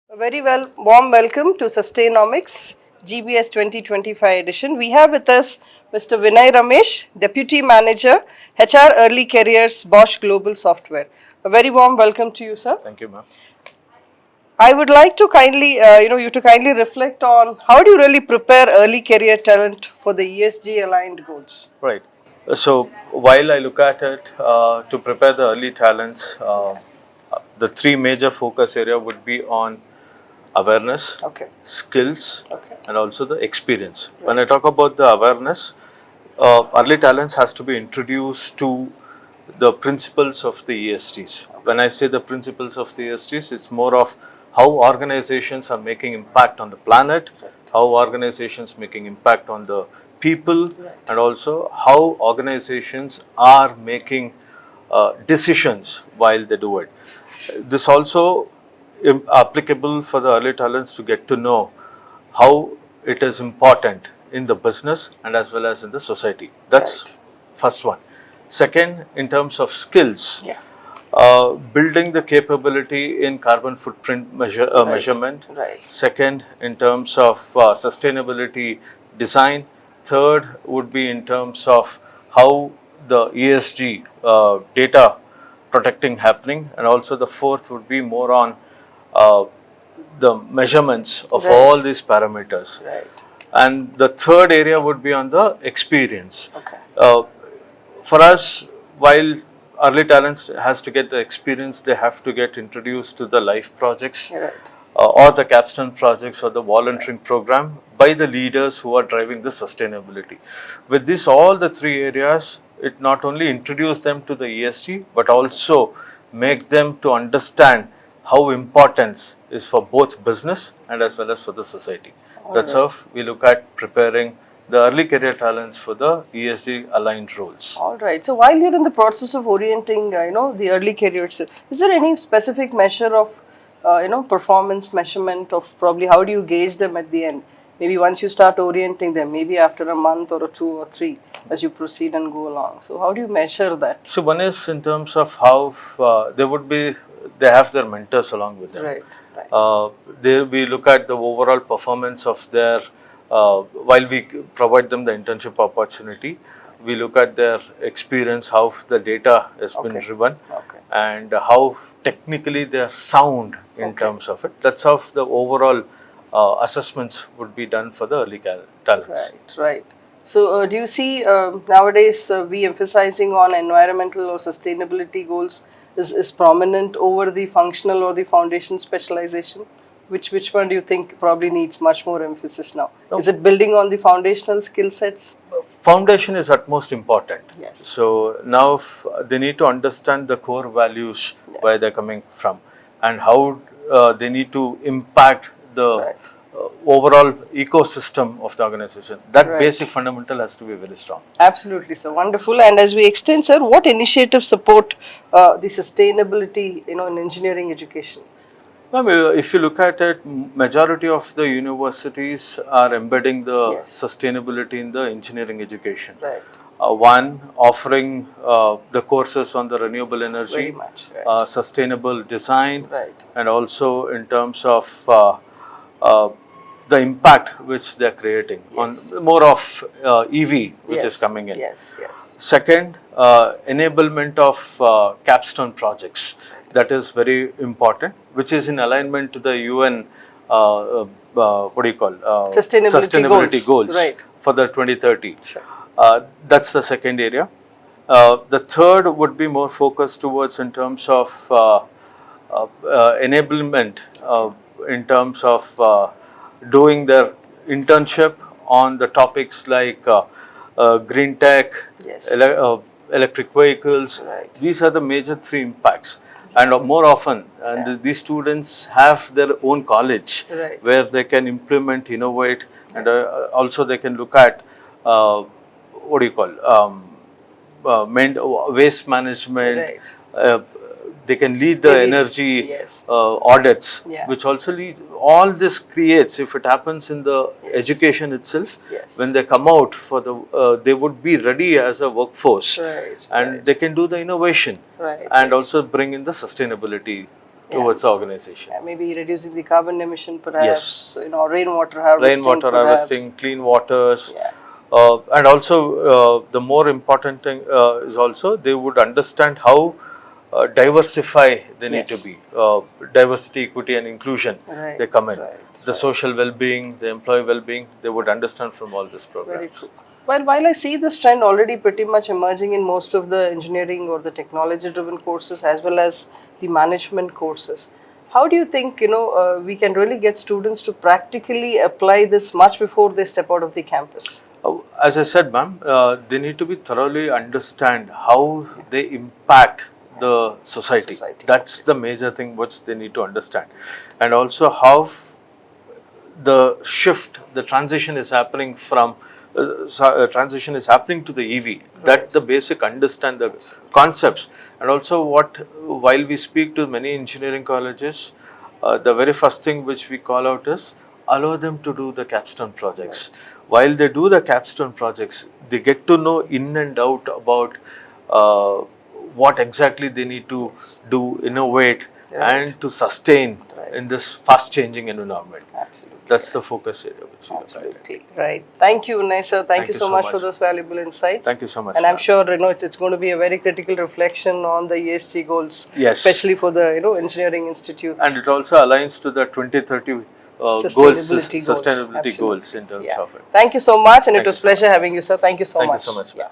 A very warm welcome to Sustainomics GBS 2025 edition. We have with us Mr. Vinay Ramesh, Deputy Manager, HR Early Careers, Bosch Global Software. A very warm welcome to you, sir. Thank you, ma'am. I would like to you to kindly reflect on how do you really prepare early career talent for the ESG aligned goals? Right. So while I look at it to prepare the early talents, the three major focus area would be on awareness, Okay. skills, Okay. and also the experience. When I talk about the awareness, early talents has to be introduced to the principles of the ESGs. When I say the principles of the ESGs, it's more of how organizations are making impact on the planet, how organizations making impact on the people, and also how organizations are making decisions while they do it. This also applicable for the early talents to get to know how it is important in the business and as well as in the society. That's first one. Second, in terms of skills, Yeah. building the capability in carbon footprint measurement. Right. Second, in terms of sustainability design. Third would be in terms of how the ESG data protecting happening, and also the fourth would be more on uh, the measurements of Right. all these parameters. Right. And the third area would be on the experience. Okay. For us, while early talents has to get the experience, they have to get introduced to the life projects Right. or the capstone projects or the volunteering program by the leaders who are driving the sustainability. With this, all the three areas, it not only introduce them to the ESG, but also make them to understand how importance is for both business and as well as for the society. That's how we look at preparing the early career talents for the ESG aligned roles. All right. So while you're in the process of orienting, the early careers, is there any specific measure of, performance measurement of probably how do you gauge them at the end? Maybe once you start orienting them, maybe after a month or a 2 or 3, as you proceed and go along. So how do you measure that? So one is in terms of how they have their mentors along with them. Right. Right. We look at the overall performance of their, while we provide them the internship opportunity, we look at their experience, how the data has been driven, Okay. and how technically they are sound in terms of it. That's how the overall assessments would be done for the early talents. Right, right. So, do you see nowadays we emphasizing on environmental or sustainability goals is prominent over the functional or the foundation specialization? Which one do you think probably needs much more emphasis now? No. Is it building on the foundational skill sets? Foundation is utmost important. Yes. So now they need to understand the core values where they're coming from and how they need to impact the overall ecosystem of the organization. That basic fundamental has to be very strong. Absolutely, sir. Wonderful. And as we extend, sir, what initiatives support the sustainability, in engineering education? If you look at it, majority of the universities are embedding the sustainability in the engineering education. Right. One, offering the courses on the renewable energy, Very much. Right. sustainable design, Right. and also in terms of the impact which they are creating on more of EV which is coming in. Yes, yes. Second, enablement of capstone projects. That is very important, which is in alignment to the UN, sustainability goals Right. for the 2030. Sure. That's the second area. The third would be more focused towards in terms of enablement in terms of doing their internship on the topics like green tech, Yes. Electric vehicles. Right. These are the major three impacts. And more often, these students have their own college where they can implement, innovate, and also they can look at waste management. Right. They can lead the energy audits, which also lead. All this creates, if it happens in the education itself, when they come out for the, they would be ready as a workforce, and they can do the innovation and also bring in the sustainability towards the organization. Maybe reducing the carbon emission, perhaps. Yes. Rainwater harvesting. Rainwater harvesting, clean waters. Yeah. And also, the more important thing is also they would understand how diversify they need to be. Diversity, equity, and inclusion. Right, They come in. right, the social well-being, the employee well-being. They would understand from all these programs. Very true. Well, while I see this trend already pretty much emerging in most of the engineering or the technology-driven courses as well as the management courses, how do you think we can really get students to practically apply this much before they step out of the campus? As I said, ma'am, they need to be thoroughly understand how they impact the society. That's the major thing which they need to understand, and also how the shift, the transition is happening from transition is happening to the EV. That the basic understand the concepts, and also what while we speak to many engineering colleges, the very first thing which we call out is allow them to do the capstone projects. While they do the capstone projects, they get to know in and out about what exactly they need to do, innovate, and to sustain in this fast changing environment. Absolutely. That's the focus area which we Absolutely. Right. Thank you, Vinay sir. Thank you so much for those valuable insights. Thank you so much. And I'm sure it's going to be a very critical reflection on the ESG goals, especially for the engineering institutes. And it also aligns to the 2030 sustainability goals in terms of it. Thank you so much, and it was a pleasure having you, sir. Thank you so much. Thank you so much. Yeah.